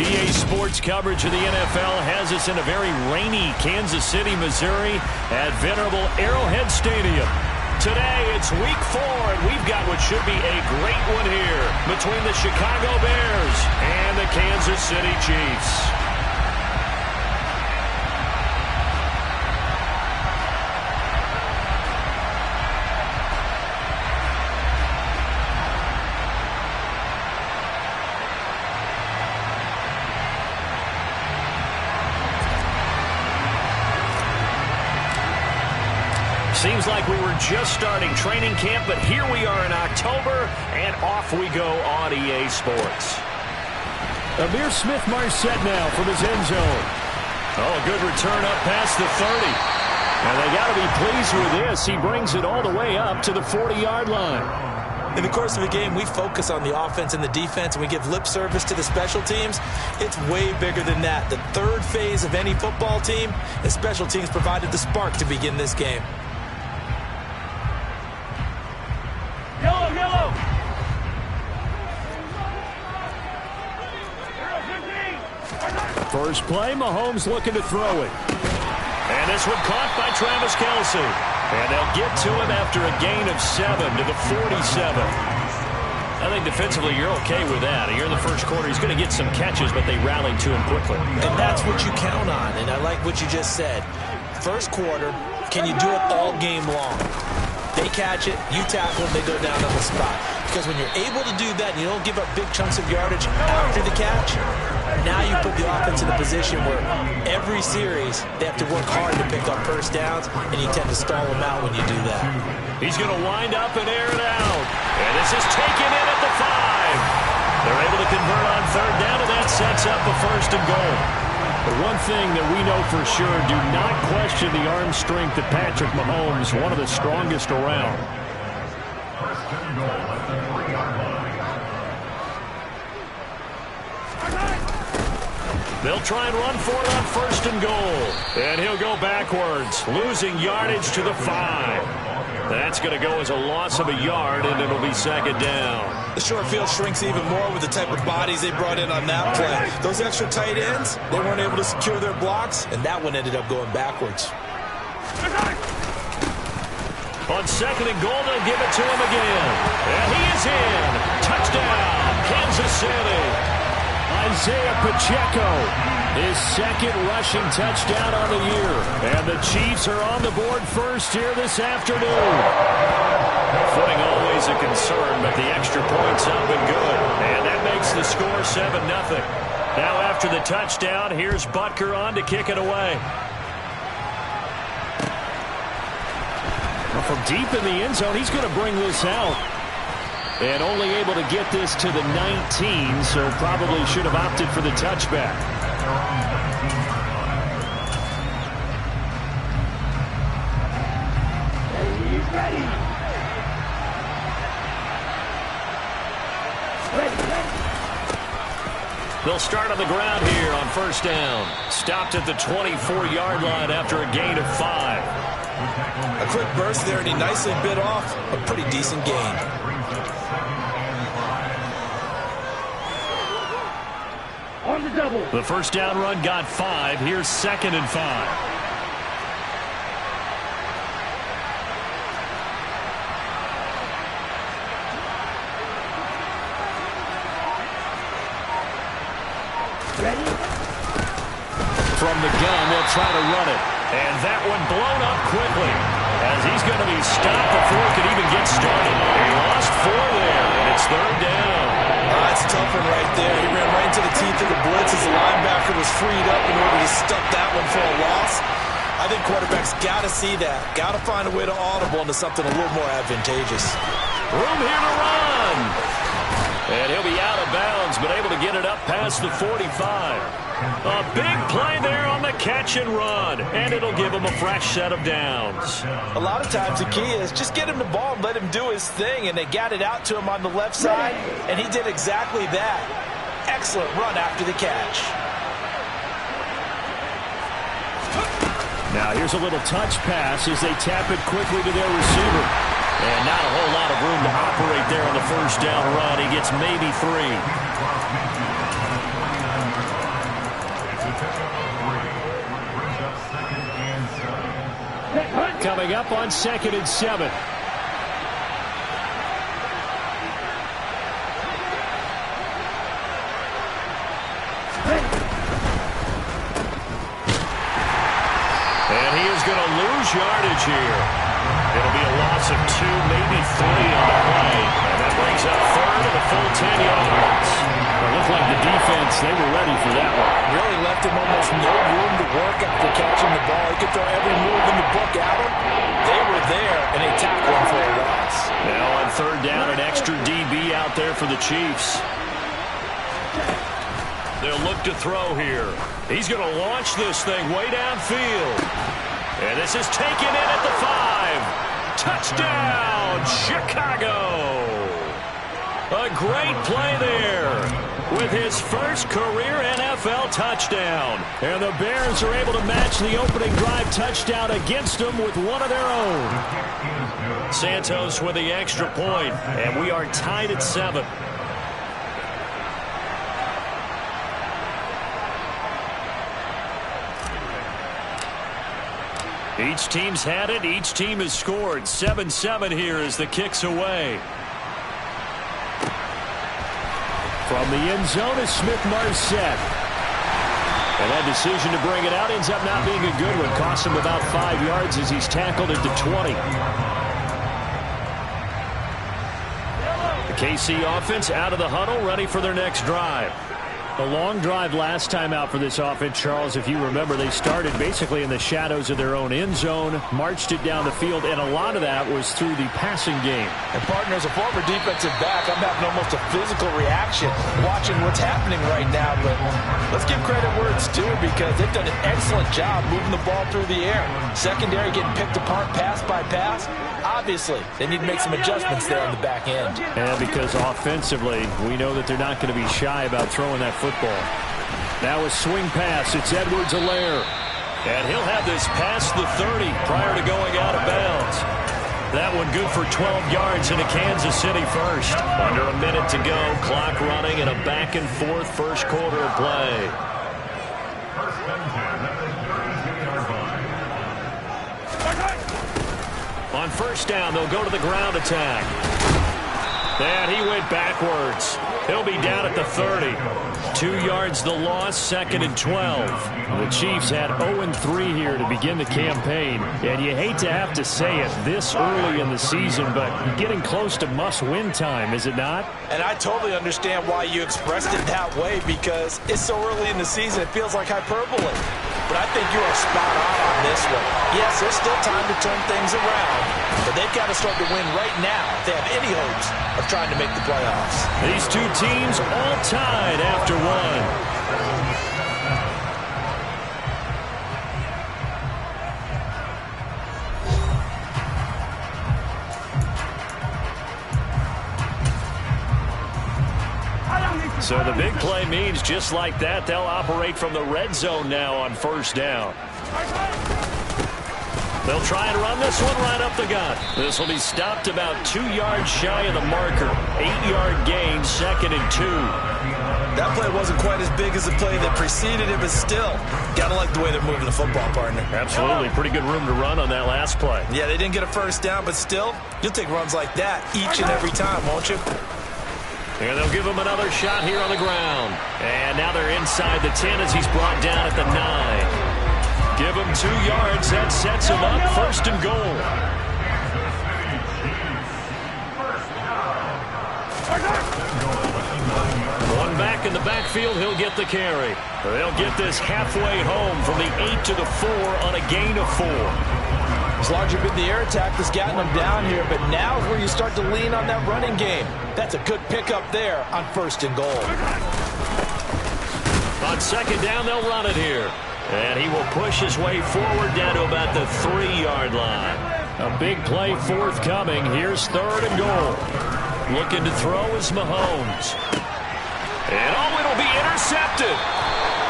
EA Sports coverage of the NFL has us in a very rainy Kansas City, Missouri at venerable Arrowhead Stadium. Today, it's week 4, and we've got what should be a great one here between the Chicago Bears and the Kansas City Chiefs. Seems like we were just starting training camp, but here we are in October, and off we go on EA Sports. Amir Smith-Marset now from his end zone. Oh, a good return up past the 30. And they got to be pleased with this. He brings it all the way up to the 40-yard line. In the course of a game, we focus on the offense and the defense, and we give lip service to the special teams. It's way bigger than that. The third phase of any football team, the special teams provided the spark to begin this game. First play, Mahomes looking to throw it. And this one caught by Travis Kelce. And they'll get to him after a gain of 7 to the 47. I think defensively you're okay with that. Here in the first quarter, he's going to get some catches, but they rallied to him quickly. And that's what you count on, and I like what you just said. First quarter, can you do it all game long? They catch it, you tackle it, they go down on the spot. Because when you're able to do that and you don't give up big chunks of yardage after the catch, now you put the offense in a position where every series they have to work hard to pick up first downs, and you tend to stall them out when you do that. He's going to wind up and air it out. And this is taken in at the 5. They're able to convert on third down, and that sets up a first and goal. The one thing that we know for sure, do not question the arm strength of Patrick Mahomes, one of the strongest around. They'll try and run for it on first and goal. And he'll go backwards, losing yardage to the 5. That's going to go as a loss of a yard, and it'll be second down. The short field shrinks even more with the type of bodies they brought in on that play. Those extra tight ends, they weren't able to secure their blocks, and that one ended up going backwards. On second and goal, they'll give it to him again. And he is in. Touchdown, Kansas City. Isaiah Pacheco, his second rushing touchdown on the year. And the Chiefs are on the board first here this afternoon. Footing always a concern, but the extra point's up and good. And that makes the score 7-0. Now after the touchdown, here's Butker on to kick it away. Well, from deep in the end zone, he's going to bring this out. And only able to get this to the 19, so probably should have opted for the touchback. They'll start on the ground here on first down. Stopped at the 24-yard line after a gain of 5. A quick burst there, and he nicely bit off a pretty decent gain. On the double. The first down run got 5. Here's second and 5. From the gun, they'll try to run it. And that one blown up quickly as he's going to be stopped before he could even get started. He lost 4 there, and it's third down. That's a tough one right there. He ran right into the teeth of the blitz as the linebacker was freed up in order to stuff that one for a loss. I think quarterbacks got to see that. Got to find a way to audible into something a little more advantageous. Room here to run. And he'll be out of bounds, but able to get it up past the 45. A big play there on the catch and run, and it'll give him a fresh set of downs. A lot of times the key is just get him the ball and let him do his thing, and they got it out to him on the left side, and he did exactly that. Excellent run after the catch. Now here's a little touch pass as they tap it quickly to their receiver. And not a whole lot of room to operate there on the first down run. He gets maybe 3. Coming up on 2nd and 7. And he is going to lose yardage here. It'll be a loss of 2, maybe 3 on the play. And that brings up 3rd and a full 10 yards. It looked like the defense, they were ready for that one. Really left him almost no room to work after catching the ball. He could throw every move in the book at him. They were there, and they tackled him for a loss. Now on 3rd down, an extra DB out there for the Chiefs. They'll look to throw here. He's going to launch this thing way downfield. And this is taken in at the 5. Touchdown, Chicago. A great play there with his first career NFL touchdown. And the Bears are able to match the opening drive touchdown against them with one of their own. Santos with the extra point, and we are tied at 7. Each team's had it. Each team has scored. 7-7 here as the kick's away. From the end zone is Smith-Marset. And that decision to bring it out ends up not being a good one. Cost him about 5 yards as he's tackled at the 20. The KC offense out of the huddle, ready for their next drive. A long drive last time out for this offense, Charles. If you remember, they started basically in the shadows of their own end zone, marched it down the field, and a lot of that was through the passing game. And, partner, as a former defensive back, I'm having almost a physical reaction watching what's happening right now. But let's give credit where it's due because they've done an excellent job moving the ball through the air. Secondary getting picked apart pass by pass. Obviously, they need to make some adjustments there on the back end. And because offensively, we know that they're not going to be shy about throwing that football. Now a swing pass. It's Edwards-Helaire. And he'll have this past the 30 prior to going out of bounds. That one good for 12 yards into Kansas City first. Under a minute to go. Clock running in a back-and-forth first quarter of play. On 1st down, they'll go to the ground attack. And he went backwards. He'll be down at the 30. 2 yards the loss, 2nd and 12. The Chiefs had 0-3 here to begin the campaign. And you hate to have to say it this early in the season, but getting close to must-win time, is it not? And I totally understand why you expressed it that way because it's so early in the season, it feels like hyperbole. But I think you are spot on this one. Yes, there's still time to turn things around, but they've got to start to win right now if they have any hopes of trying to make the playoffs. These two teams all tied after one. So the big play means just like that, they'll operate from the red zone now on 1st down. They'll try and run this one right up the gut. This will be stopped about 2 yards shy of the marker. 8-yard gain, 2nd and 2. That play wasn't quite as big as the play that preceded it, but still, gotta like the way they're moving the football, partner. Absolutely. Pretty good room to run on that last play. Yeah, they didn't get a 1st down, but still, you'll take runs like that each and every time, won't you? And they'll give him another shot here on the ground. And now they're inside the 10 as he's brought down at the 9. Give him 2 yards. That sets him up 1st and goal. One back in the backfield. He'll get the carry. They'll get this halfway home from the 8 to the 4 on a gain of 4. It's largely been the air attack that's gotten them down here, but now is where you start to lean on that running game. That's a good pickup there on 1st and goal. On 2nd down, they'll run it here. And he will push his way forward down to about the 3-yard line. A big play forthcoming. Here's 3rd and goal. Looking to throw is Mahomes. And it'll be intercepted.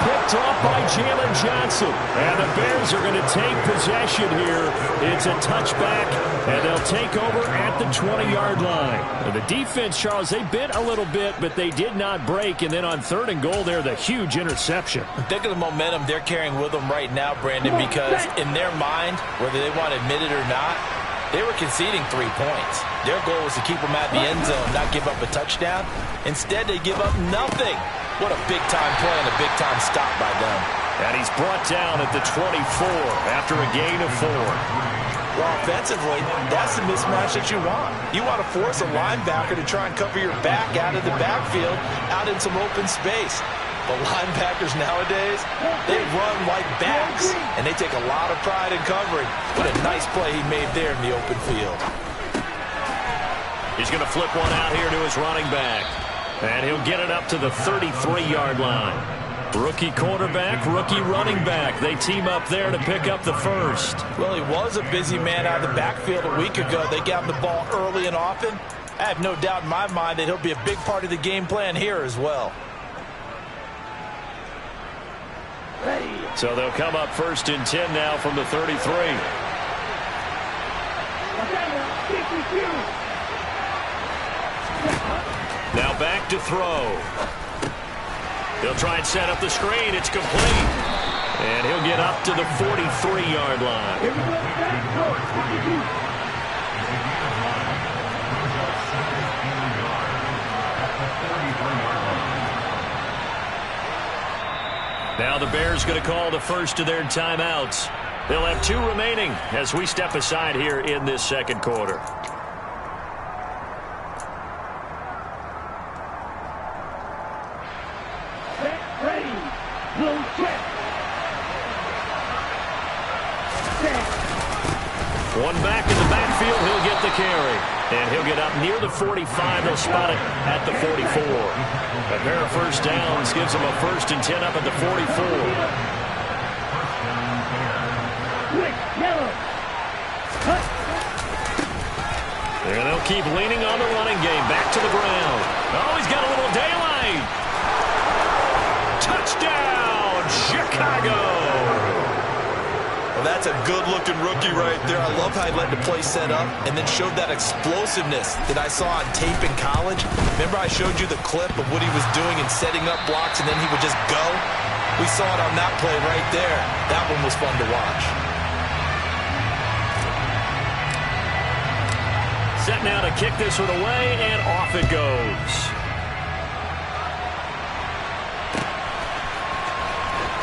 Picked off by Jalen Johnson. And the Bears are going to take possession here. It's a touchback, and they'll take over at the 20-yard line. And the defense, Charles, they bit a little bit, but they did not break. And then on 3rd and goal there, the huge interception. Think of the momentum they're carrying with them right now, Brandon, because in their mind, whether they want to admit it or not, they were conceding 3 points. Their goal was to keep them at the end zone, not give up a touchdown. Instead, they give up nothing. What a big-time play and a big-time stop by them. And he's brought down at the 24 after a gain of 4. Well, offensively, that's the mismatch that you want. You want to force a linebacker to try and cover your back out of the backfield, out in some open space. The linebackers nowadays, they run like backs, and they take a lot of pride in covering. What a nice play he made there in the open field. He's going to flip one out here to his running back. And he'll get it up to the 33-yard line. Rookie quarterback, rookie running back. They team up there to pick up the first. Well, he was a busy man out of the backfield a week ago. They got him the ball early and often. I have no doubt in my mind that he'll be a big part of the game plan here as well. So they'll come up 1st and 10 now from the 33. Now back to throw. He'll try and set up the screen. It's complete. And he'll get up to the 43-yard line. Now the Bears going to call the first of their timeouts. They'll have 2 remaining as we step aside here in this 2nd quarter. One back in the backfield, he'll get the carry. And he'll get up near the 45. They'll spot it at the 44. A pair of first downs gives them a 1st and 10 up at the 44. And they'll keep leaning on the running game. Back to the ground. Oh, he's got a little daylight. Touchdown, Chicago. Well, that's a good-looking rookie right there. I love how he let the play set up and then showed that explosiveness that I saw on tape in college. Remember I showed you the clip of what he was doing and setting up blocks, and then he would just go? We saw it on that play right there. That one was fun to watch. Set now to kick this one away, and off it goes.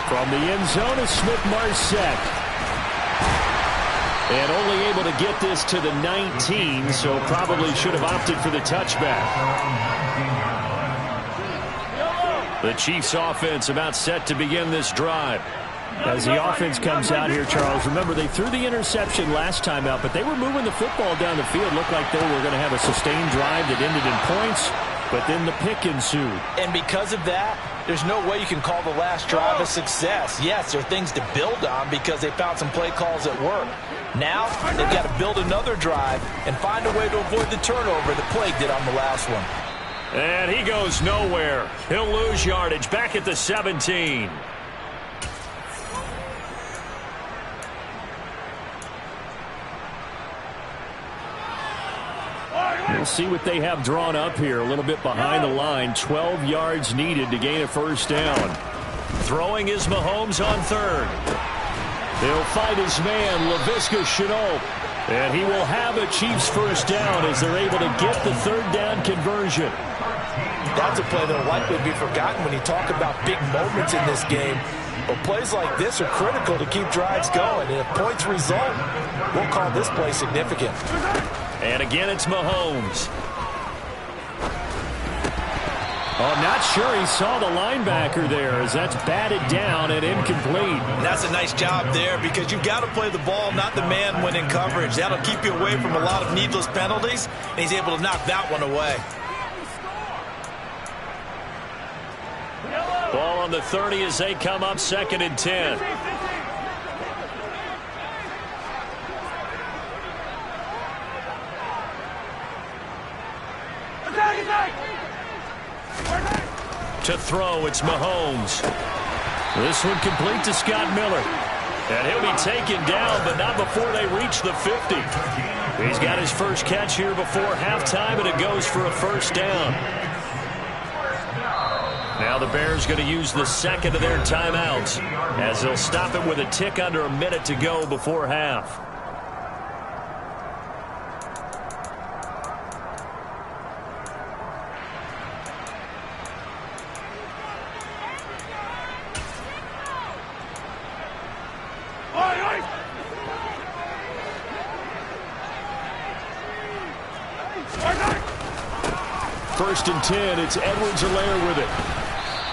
From the end zone is Smith-Marsette. And only able to get this to the 19, so probably should have opted for the touchback. The Chiefs offense about set to begin this drive. As the offense comes out here, Charles, remember they threw the interception last time out, but they were moving the football down the field. Looked like they were going to have a sustained drive that ended in points, but then the pick ensued. And because of that, there's no way you can call the last drive a success. Yes, there are things to build on because they found some play calls that work. Now, they've got to build another drive and find a way to avoid the turnover that plagued it on the last one. And he goes nowhere. He'll lose yardage back at the 17. We'll see what they have drawn up here. A little bit behind the line. 12 yards needed to gain a first down. Throwing is Mahomes on 3rd. He'll fight his man, Laviska Shenault. And he will have a Chiefs first down as they're able to get the 3rd down conversion. That's a play that will likely be forgotten when you talk about big moments in this game. But plays like this are critical to keep drives going. And if points result, we'll call this play significant. And again, it's Mahomes. Oh, I'm not sure he saw the linebacker there as that's batted down and incomplete. And that's a nice job there because you've got to play the ball, not the man when in coverage. That'll keep you away from a lot of needless penalties, and he's able to knock that one away. Ball on the 30 as they come up 2nd and 10. To throw, it's Mahomes. This one complete to Scott Miller. And he'll be taken down, but not before they reach the 50. He's got his first catch here before halftime, and it goes for a first down. Now the Bears going to use the second of their timeouts as they'll stop it with a tick under a minute to go before half. First and 10, it's Edwards-Helaire with it.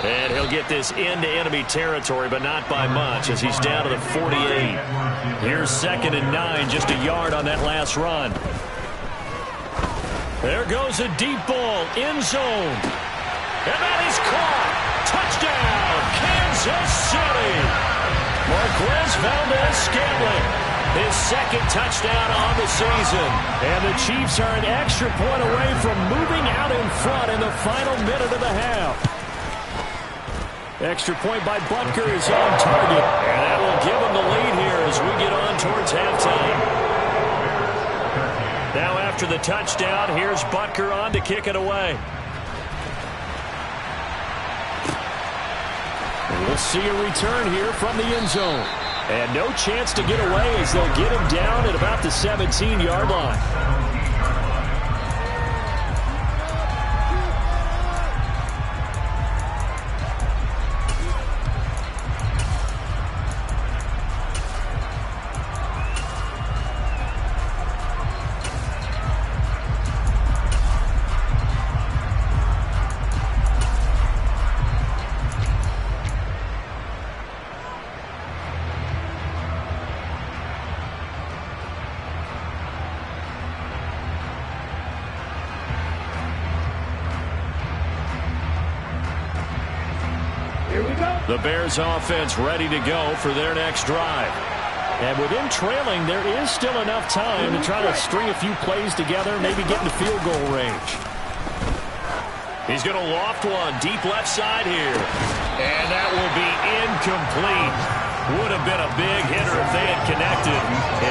And he'll get this into enemy territory, but not by much as he's down to the 48. Here's 2nd and 9, just a yard on that last run. There goes a deep ball, end zone. And that is caught. Touchdown, Kansas City. Marquez Valdez-Scantling. His second touchdown on the season. And the Chiefs are an extra point away from moving out in front in the final minute of the half. Extra point by Butker is on target. And that will give them the lead here as we get on towards halftime. Now after the touchdown, here's Butker on to kick it away. And we'll see a return here from the end zone. And no chance to get away as they'll get him down at about the 17-yard line. The Bears offense ready to go for their next drive. And with him trailing, there is still enough time to try to string a few plays together, maybe get into field goal range. He's going to loft one deep left side here. And that will be incomplete. Would have been a big hitter if they had connected.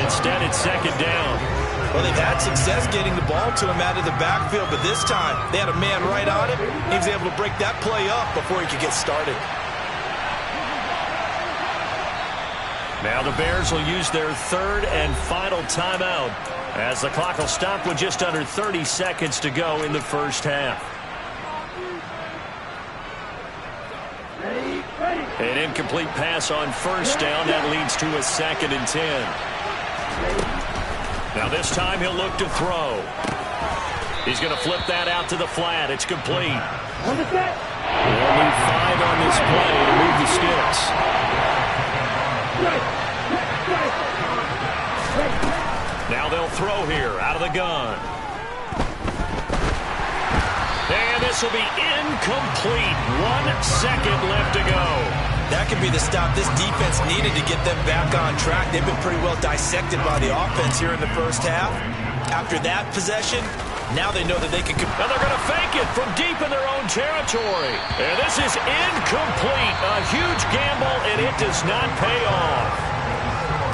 Instead, it's 2nd down. Well, they've had success getting the ball to him out of the backfield, but this time they had a man right on him. He was able to break that play up before he could get started. Now the Bears will use their 3rd and final timeout as the clock will stop with just under 30 seconds to go in the first half. An incomplete pass on first down. That leads to a 2nd and 10. Now this time he'll look to throw. He's going to flip that out to the flat. It's complete. Only 5 on this play to move the sticks. Now they'll throw here out of the gun. And this will be incomplete. 1 second left to go. That could be the stop this defense needed to get them back on track. They've been pretty well dissected by the offense here in the first half. After that possession, now they know that they can... Now they're going to fake it from deep in their own territory. And this is incomplete. A huge gamble, and it does not pay off.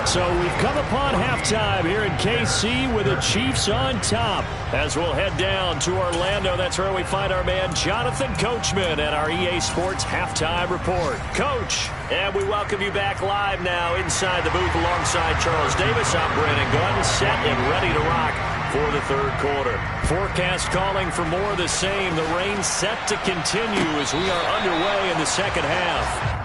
So we've come upon halftime here in KC with the Chiefs on top. As we'll head down to Orlando, that's where we find our man Jonathan Coachman at our EA Sports Halftime Report. Coach, and we welcome you back live now inside the booth alongside Charles Davis. I'm Brandon Gunn, set and ready to rock for the 3rd quarter. Forecast calling for more of the same. The rain set to continue as we are underway in the 2nd half.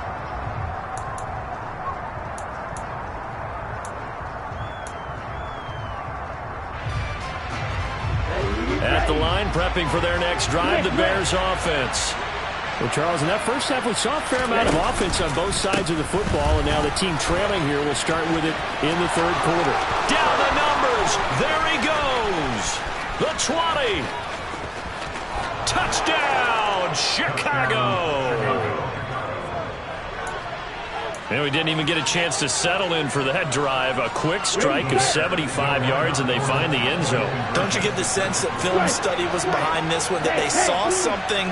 At the line, prepping for their next drive, the Bears offense. Well, Charles, in that first half, we saw a fair amount of offense on both sides of the football, and now the team trailing here will start with it in the 3rd quarter. Down the numbers. There he goes. The 20. Touchdown, Chicago. And we didn't even get a chance to settle in for that drive. A quick strike of 75 yards, and they find the end zone. Don't you get the sense that film study was behind this one, that they saw something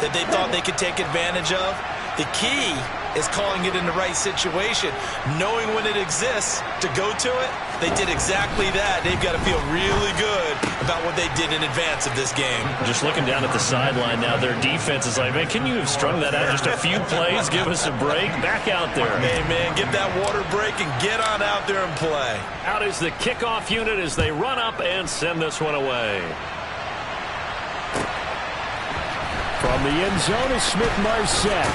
that they thought they could take advantage of? The key is calling it in the right situation. Knowing when it exists to go to it, they did exactly that. They've got to feel really good about what they did in advance of this game. Just looking down at the sideline now, their defense is like, man, can you have strung that out just a few plays? Give us a break. Back out there. Hey, man, get that water break and get on out there and play. Out is the kickoff unit as they run up and send this one away. From the end zone is Smith-Marset.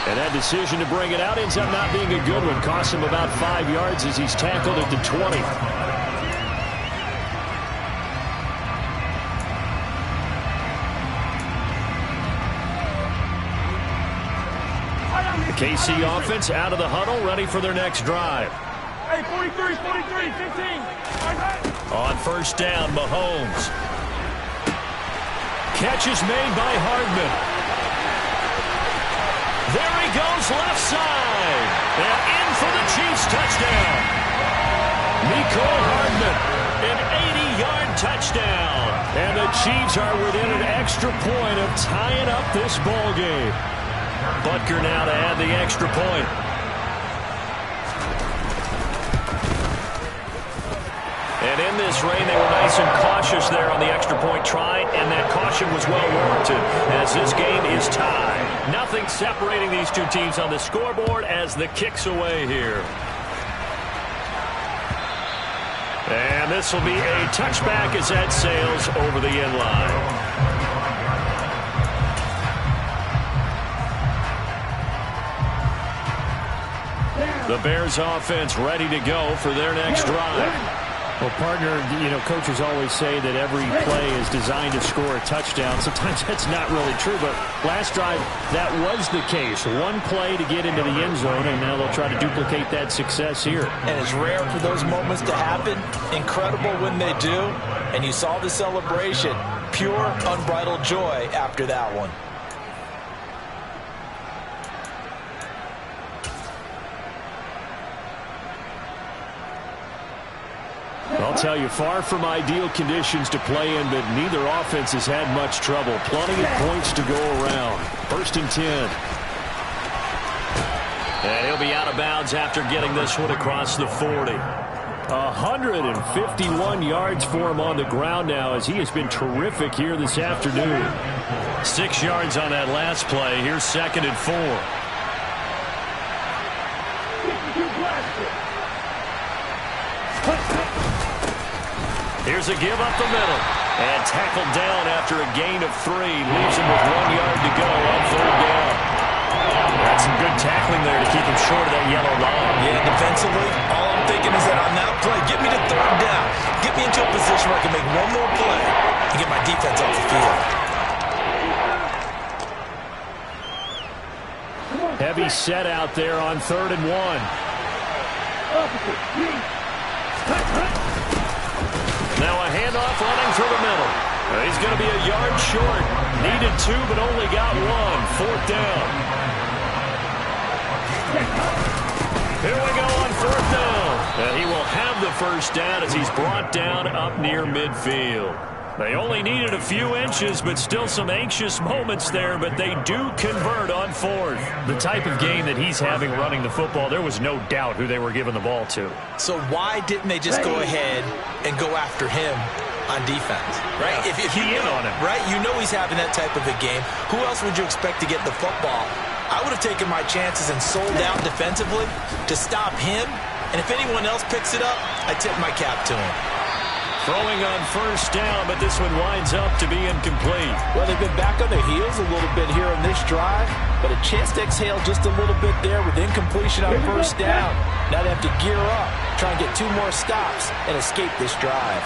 And that decision to bring it out ends up not being a good one. Costs him about 5 yards as he's tackled at the 20. KC offense out of the huddle, ready for their next drive. Hey, 43, 15. On first down, Mahomes. Catch is made by Hardman. There he goes, left side. And in for the Chiefs touchdown. Mecole Hardman, an 80-yard touchdown. And the Chiefs are within an extra point of tying up this ball game. Butker now to add the extra point. And in this rain, they were nice and cautious there on the extra point try, and that caution was well warranted as this game is tied. Nothing separating these two teams on the scoreboard as the kick's away here. And this will be a touchback as that sails over the end line. The Bears offense ready to go for their next drive. Well, partner, coaches always say that every play is designed to score a touchdown. Sometimes that's not really true, but last drive, that was the case. One play to get into the end zone, and now they'll try to duplicate that success here. And it's rare for those moments to happen. Incredible when they do. And you saw the celebration. Pure, unbridled joy after that one. I'll tell you, far from ideal conditions to play in, but neither offense has had much trouble. Plenty of points to go around. 1st and 10. And he'll be out of bounds after getting this one across the 40. 151 yards for him on the ground now as he has been terrific here this afternoon. 6 yards on that last play. Here's 2nd and 4. Here's a give up the middle. And tackled down after a gain of 3. Leaves him with 1 yard to go on 3rd down. That's some good tackling there to keep him short of that yellow line. Yeah, defensively, all I'm thinking is that on that play, get me to 3rd down. Get me into a position where I can make one more play and get my defense off the field. Heavy set out there on 3rd and 1. Now a handoff running through the middle. He's going to be a yard short. Needed 2, but only got 1. 4th down. Here we go on 4th down. And he will have the 1st down as he's brought down up near midfield. They only needed a few inches, but still some anxious moments there, but they do convert on 4th. The type of game that he's having running the football, there was no doubt who they were giving the ball to. So why didn't they just go ahead and go after him on defense? Right? Yeah, if you key in know, on him. right? You know he's having that type of a game. Who else would you expect to get the football? I would have taken my chances and sold out defensively to stop him. And if anyone else picks it up, I tip my cap to him. Throwing on 1st down, but this one winds up to be incomplete. Well, they've been back on their heels a little bit here in this drive, but a chance to exhale just a little bit there with incompletion on 1st down. Now they have to gear up, try and get 2 more stops, and escape this drive.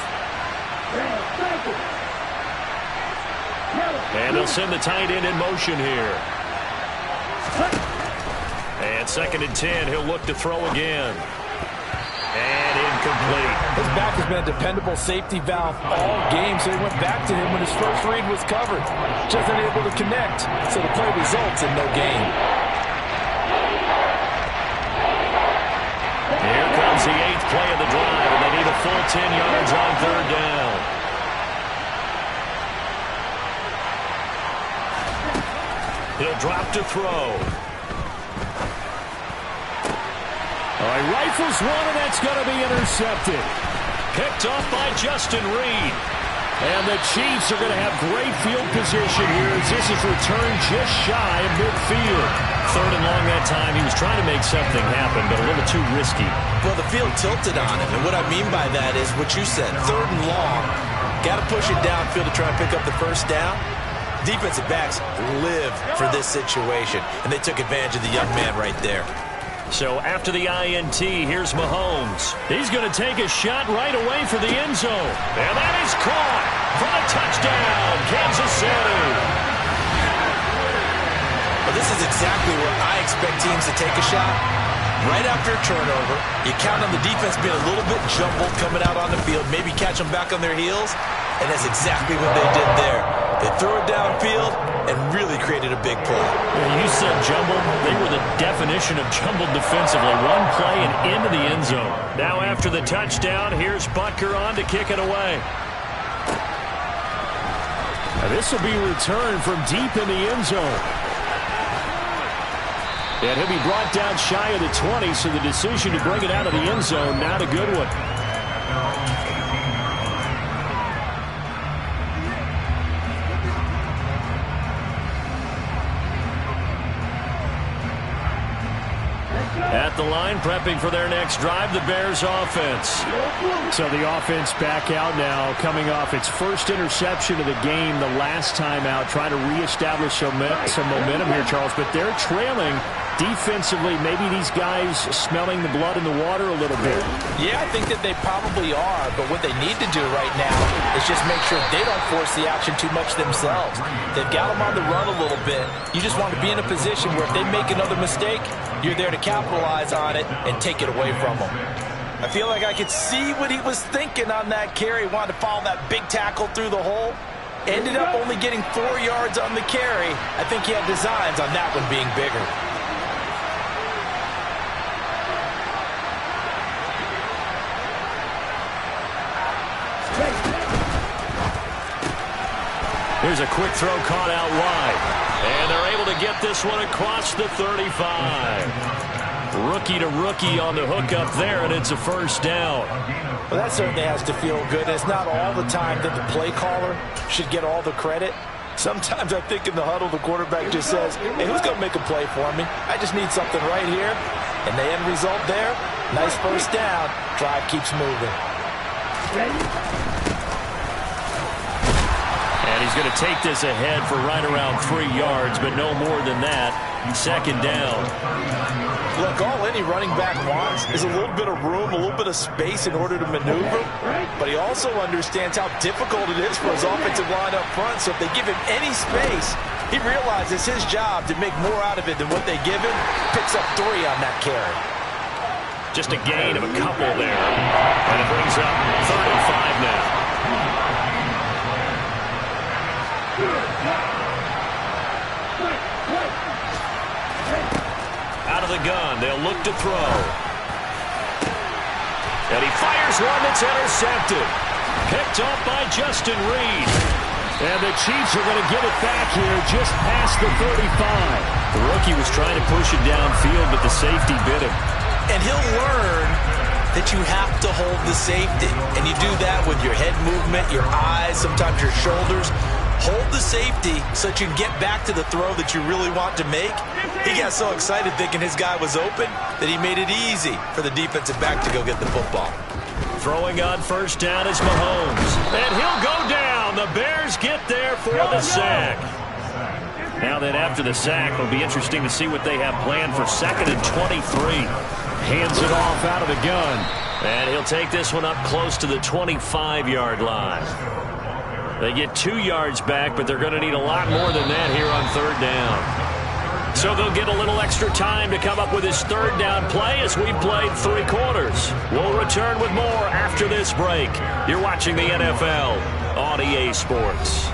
And they'll send the tight end in motion here. And 2nd and 10, he'll look to throw again. And incomplete. His back has been a dependable safety valve all game, so he went back to him when his first read was covered. Just unable to connect, so the play results in no gain. Here comes the 8th play of the drive, and they need a full 10 yards on 3rd down. He'll drop to throw. All right, rifles one, and that's going to be intercepted. Picked off by Justin Reed. And the Chiefs are going to have great field position here as this is returned just shy of midfield. 3rd and long that time. He was trying to make something happen, but a little too risky. Well, the field tilted on him, and what I mean by that is what you said, 3rd and long. Got to push it downfield to try and pick up the first down. Defensive backs live for this situation, and they took advantage of the young man right there. So after the INT, here's Mahomes. He's going to take a shot right away for the end zone. And that is caught for the touchdown, Kansas City. Well, this is exactly where I expect teams to take a shot. Right after a turnover, you count on the defense being a little bit jumbled coming out on the field, maybe catch them back on their heels, and that's exactly what they did there. They threw it downfield and really created a big play. Yeah, you said jumbled. They were the definition of jumbled defensively. One play and into the end zone. Now after the touchdown, here's Butker on to kick it away. Now this will be returned from deep in the end zone. And he'll be brought down shy of the 20, so the decision to bring it out of the end zone, not a good one. At the line, prepping for their next drive, the Bears offense. So the offense back out now, coming off its first interception of the game the last time out, trying to reestablish some momentum here, Charles. But they're trailing defensively. Maybe these guys smelling the blood in the water a little bit. Yeah, I think that they probably are. But what they need to do right now is just make sure they don't force the action too much themselves. They've got them on the run a little bit. You just want to be in a position where if they make another mistake, you're there to capitalize on it and take it away from them. I feel like I could see what he was thinking on that carry. Wanted to follow that big tackle through the hole. Ended up only getting 4 yards on the carry. I think he had designs on that one being bigger. Here's a quick throw caught out wide. And they're able to get this one across the 35. Rookie to rookie on the hook up there, and it's a first down. Well, that certainly has to feel good. It's not all the time that the play caller should get all the credit. Sometimes I think in the huddle, the quarterback just says, hey, who's going to make a play for me? I just need something right here. And the end result there, nice first down. Drive keeps moving. He's going to take this ahead for right around 3 yards, but no more than that. Second down. Look, all any running back wants is a little bit of room, a little bit of space in order to maneuver. But he also understands how difficult it is for his offensive line up front. So if they give him any space, he realizes his job to make more out of it than what they give him. Picks up 3 on that carry. Just a gain of a couple there. And it brings up 35 now. Out of the gun, they'll look to throw. And he fires one that's intercepted. Picked off by Justin Reed. And the Chiefs are going to get it back here just past the 35. The rookie was trying to push it downfield, but the safety bit him. And he'll learn that you have to hold the safety. And you do that with your head movement, your eyes, sometimes your shoulders. Hold the safety so that you can get back to the throw that you really want to make. He got so excited thinking his guy was open that he made it easy for the defensive back to go get the football. Throwing on first down is Mahomes. And he'll go down. The Bears get there for the sack. Now then, after the sack, it'll be interesting to see what they have planned for 2nd and 23. Hands it off out of the gun. And he'll take this one up close to the 25-yard line. They get 2 yards back, but they're going to need a lot more than that here on 3rd down. So they'll get a little extra time to come up with his 3rd down play as we played 3 quarters. We'll return with more after this break. You're watching the NFL on EA Sports.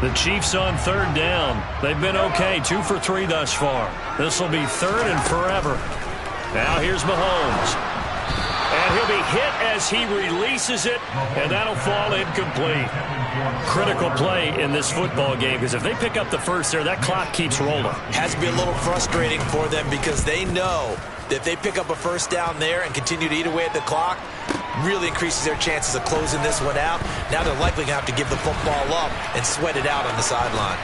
The Chiefs on 3rd down. They've been okay, 2 for 3 thus far. This will be 3rd and forever. Now here's Mahomes. And he'll be hit as he releases it, and that'll fall incomplete. Critical play in this football game, because if they pick up the first there, that clock keeps rolling. Has to be a little frustrating for them because they know that if they pick up a first down there and continue to eat away at the clock, really increases their chances of closing this one out. Now they're likely going to have to give the football up and sweat it out on the sideline.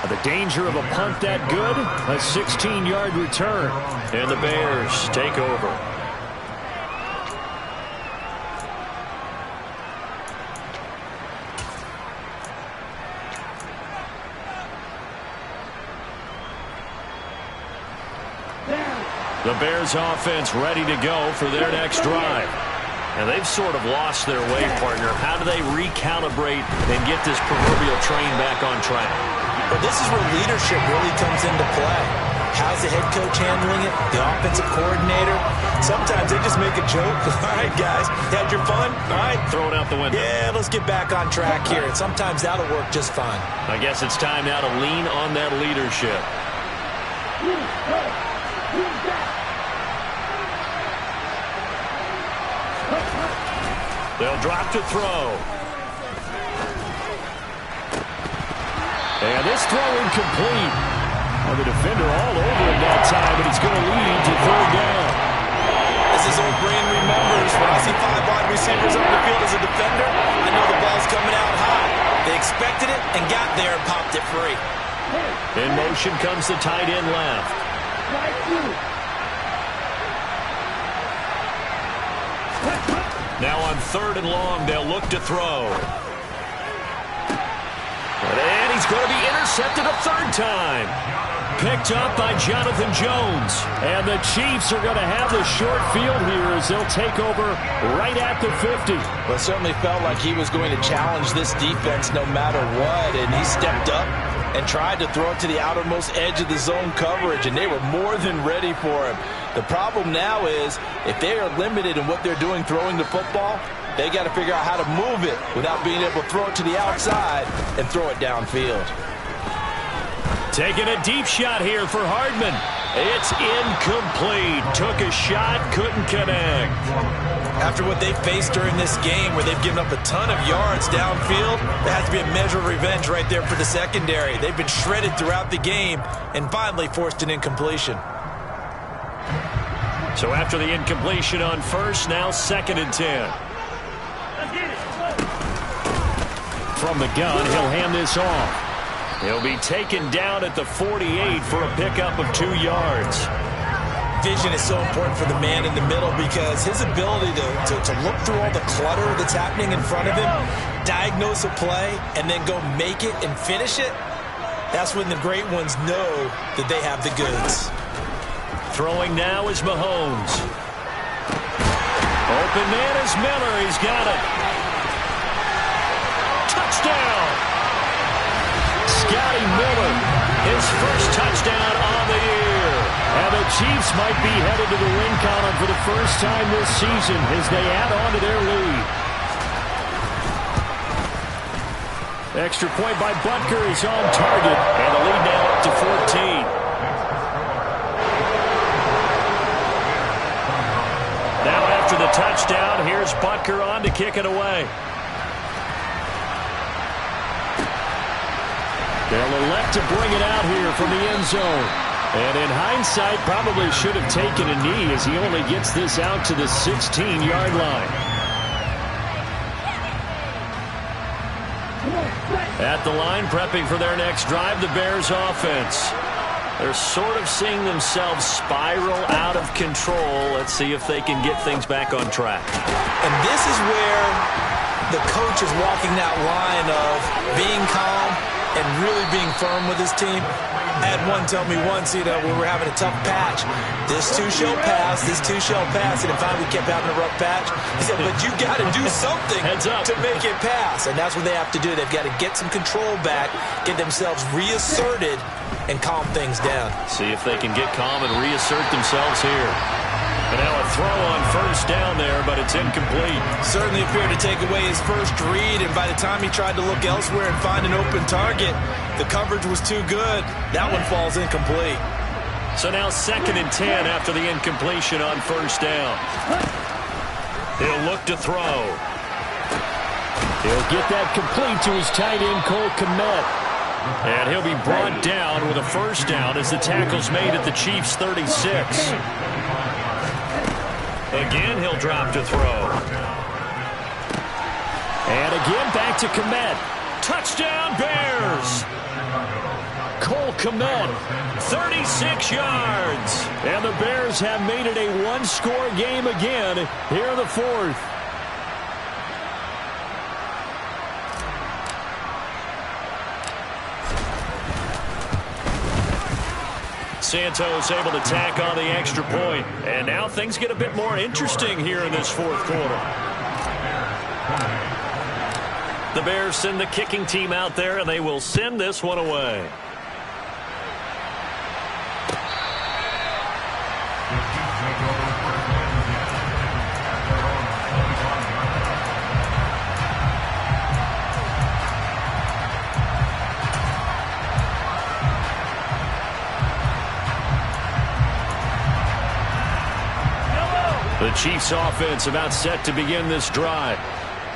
The danger of a punt that good, a 16-yard return, and the Bears take over. The Bears offense ready to go for their next drive. And they've sort of lost their way, partner. How do they recalibrate and get this proverbial train back on track? Well, this is where leadership really comes into play. How's the head coach handling it? The offensive coordinator? Sometimes they just make a joke. All right, guys, had your fun? All right. Throw it out the window. Yeah, let's get back on track here. And sometimes that'll work just fine. I guess it's time now to lean on that leadership. They'll drop to throw. And this throw incomplete. Well, the defender all over him that time, but he's going to lead to third down. As his old brain remembers, when I see 5 wide receivers on the field as a defender, I know the ball's coming out high. They expected it and got there and popped it free. In motion comes the tight end left. Now on 3rd and long, they'll look to throw. And he's going to be intercepted a 3rd time. Picked up by Jonathan Jones. And the Chiefs are going to have the short field here as they'll take over right at the 50. Well, it certainly felt like he was going to challenge this defense no matter what, and he stepped up and tried to throw it to the outermost edge of the zone coverage, and they were more than ready for him. The problem now is if they are limited in what they're doing throwing the football, they got to figure out how to move it without being able to throw it to the outside and throw it downfield. Taking a deep shot here for Hardman. It's incomplete. Took a shot, couldn't connect. After what they've faced during this game where they've given up a ton of yards downfield, there has to be a measure of revenge right there for the secondary. They've been shredded throughout the game and finally forced an incompletion. So after the incompletion on 1st, now 2nd and 10. From the gun, he'll hand this off. He'll be taken down at the 48 for a pickup of 2 yards. Vision is so important for the man in the middle because his ability to look through all the clutter that's happening in front of him, diagnose a play, and then go make it and finish it, that's when the great ones know that they have the goods. Throwing now is Mahomes. Open man is Miller. He's got it. Touchdown. Scotty Miller, his first touchdown on the year. And the Chiefs might be headed to the win column for the first time this season as they add on to their lead. Extra point by Butker is on target. And the lead now up to 14. Now after the touchdown, here's Butker on to kick it away. They'll elect to bring it out here from the end zone. And in hindsight, probably should have taken a knee as he only gets this out to the 16-yard line. At the line, prepping for their next drive, the Bears offense. They're sort of seeing themselves spiral out of control. Let's see if they can get things back on track. And this is where the coach is walking that line of being calm and really being firm with his team. I had one tell me once, we were having a tough patch. This too shall pass, this too shall pass. And finally we kept having a rough patch. He said, but you got to do something to make it pass. And that's what they have to do. They've got to get some control back, get themselves reasserted, and calm things down. See if they can get calm and reassert themselves here. And now a throw on 1st down there, but it's incomplete. Certainly appeared to take away his first read, and by the time he tried to look elsewhere and find an open target, the coverage was too good. That one falls incomplete. So now 2nd and 10 after the incompletion on first down. He'll look to throw. He'll get that complete to his tight end, Cole Kmet. And he'll be brought down with a first down as the tackle's made at the Chiefs' 36. Again, he'll drop to throw. And again, back to Kmet. Touchdown, Bears! Cole Kmet, 36 yards. And the Bears have made it a one-score game again here in the 4th. Santos able to tack on the extra point. And now things get a bit more interesting here in this 4th quarter. The Bears send the kicking team out there, and they will send this one away. The Chiefs offense about set to begin this drive.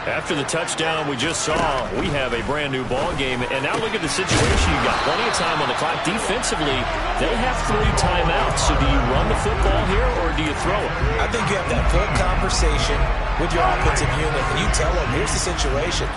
After the touchdown we just saw, we have a brand new ball game. And now look at the situation. You've got plenty of time on the clock. Defensively, they have 3 timeouts. So do you run the football here or do you throw it? I think you have that full conversation with your offensive unit, and you tell them, here's the situation.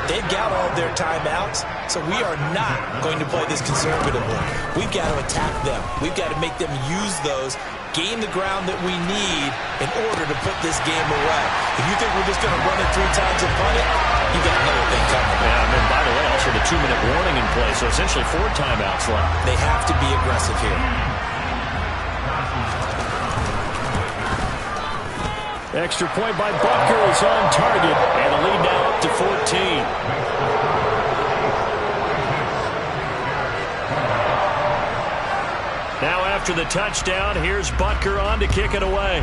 They've got all their timeouts, so we are not going to play this conservatively. We've got to attack them. We've got to make them use those, gain the ground that we need in order to put this game away. If you think we're just going to run it 3 times and punt it, you got another thing coming. Yeah, and then, by the way, also the 2-minute warning in play, so essentially 4 timeouts left. They have to be aggressive here. Extra point by Butker is on target, and a lead now up to 14. Now after the touchdown, here's Butker on to kick it away.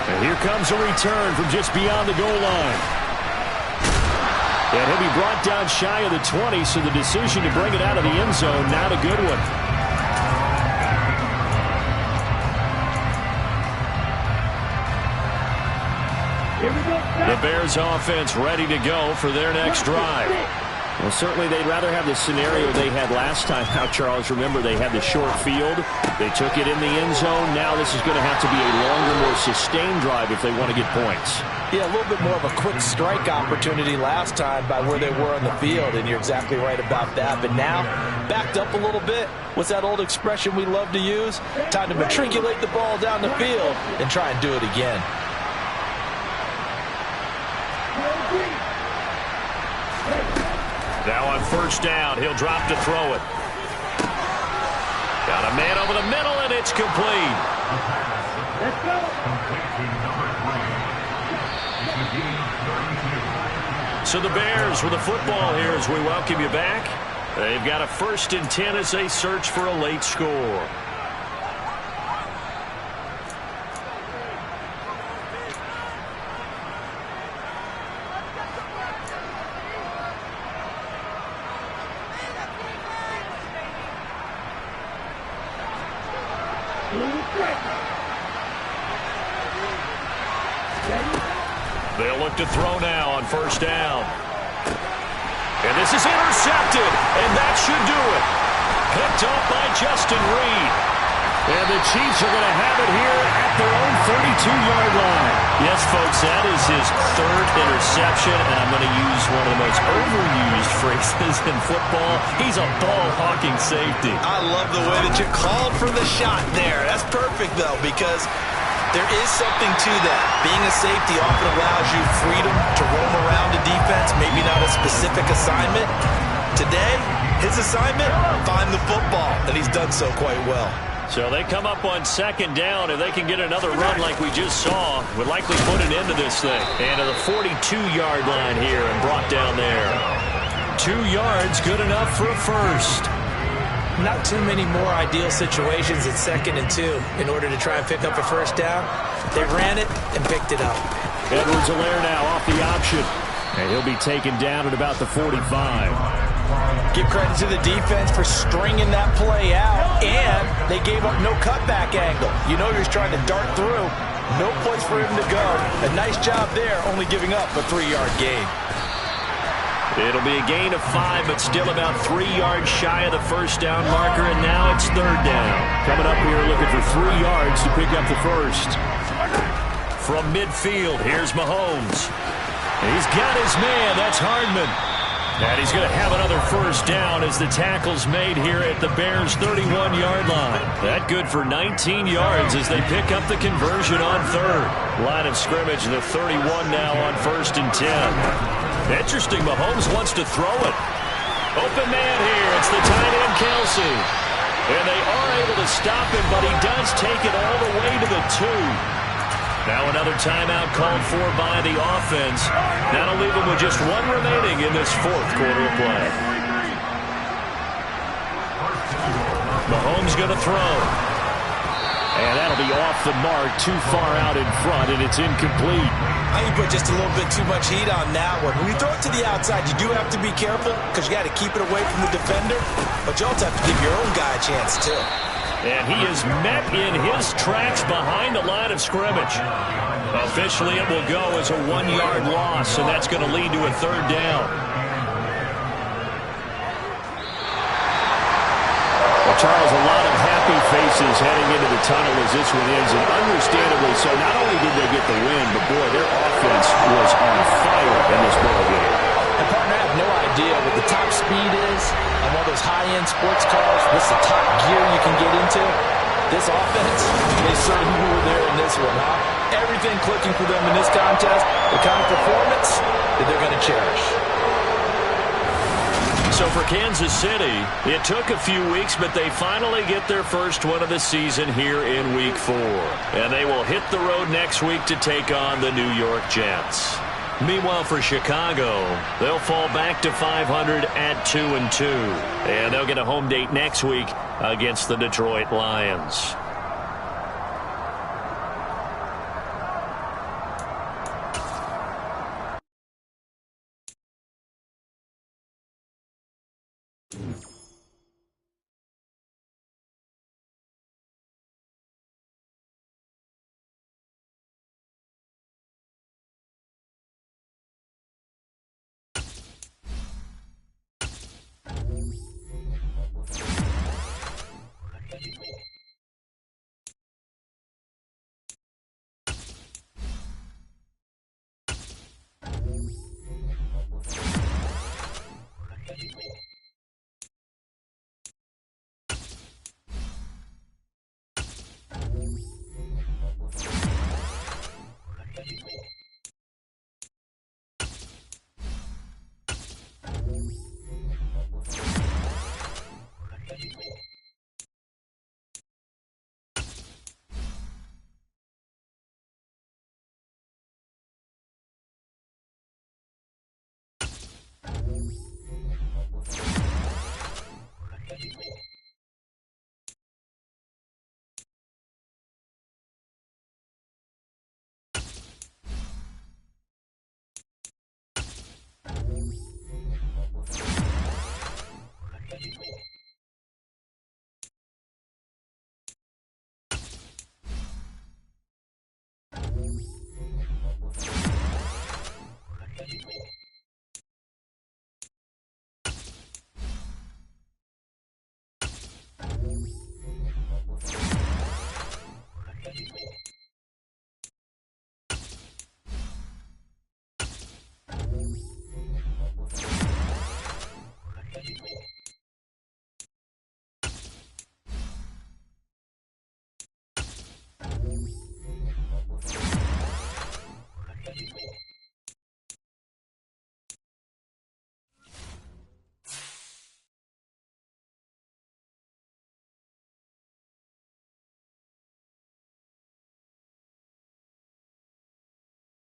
And here comes a return from just beyond the goal line. And he'll be brought down shy of the 20, so the decision to bring it out of the end zone, not a good one. The Bears offense ready to go for their next drive. Well, certainly they'd rather have the scenario they had last time out, Charles. Remember, they had the short field. They took it in the end zone. Now this is going to have to be a longer, more sustained drive if they want to get points. Yeah, a little bit more of a quick strike opportunity last time by where they were on the field, and you're exactly right about that. But now, backed up a little bit. What's that old expression we love to use? Time to matriculate the ball down the field and try and do it again. Now on first down, he'll drop to throw it. Got a man over the middle, and it's complete. Let's go. So the Bears with the football here as we welcome you back. They've got a 1st and 10 as they search for a late score. They'll look to throw now on first down. And this is intercepted, and that should do it. Picked off by Justin Reed. And the Chiefs are going to have it here at their own 32-yard line. Yes, folks, that is his 3rd interception, and I'm going to use one of the most overused phrases in football. He's a ball-hawking safety. I love the way that you called for the shot there. That's perfect, though, because there is something to that. Being a safety often allows you freedom to roam around the defense, maybe not a specific assignment. Today, his assignment, find the football, and he's done so quite well. So they come up on 2nd down. If they can get another run like we just saw, would likely put an end to this thing. And to the 42-yard line here and brought down there. 2 yards, good enough for a first. Not too many more ideal situations at 2nd and 2 in order to try and pick up a first down. They ran it and picked it up. Edwards-Helaire now off the option. And he'll be taken down at about the 45. Give credit to the defense for stringing that play out, and they gave up no cutback angle. You know you're trying to dart through. No place for him to go. A nice job there, only giving up a 3-yard gain. It'll be a gain of 5, but still about 3 yards shy of the first down marker, and now it's 3rd down. Coming up here looking for 3 yards to pick up the first. From midfield, here's Mahomes. He's got his man. That's Hardman. And he's going to have another first down as the tackle's made here at the Bears' 31-yard line. That good for 19 yards as they pick up the conversion on 3rd. Line of scrimmage, the 31 now on 1st and 10. Interesting, Mahomes wants to throw it. Open man here. It's the tight end, Kelsey. And they are able to stop him, but he does take it all the way to the 2. Now another timeout called for by the offense. That'll leave them with just 1 remaining in this 4th quarter of play. Mahomes going to throw. And that'll be off the mark, too far out in front, and it's incomplete. I think you put just a little bit too much heat on that one. When you throw it to the outside, you do have to be careful because you got to keep it away from the defender, but you also have to give your own guy a chance, too. And he is met in his tracks behind the line of scrimmage. Officially, it will go as a 1-yard loss, and that's going to lead to a 3rd down. Well, Charles, a lot of happy faces heading into the tunnel as this one ends, and understandably so. Not only did they get the win, but, boy, their offense was on fire in this ball game. And, partner, I have no idea what the top speed is on one of those high-end sports cars. What's the top gear you can get into? This offense, they certainly were there in this one, huh? Everything clicking for them in this contest, the kind of performance that they're going to cherish. So for Kansas City, it took a few weeks, but they finally get their first win of the season here in Week 4. And they will hit the road next week to take on the New York Jets. Meanwhile, for Chicago, they'll fall back to 500 at 2-2. And they'll get a home date next week against the Detroit Lions.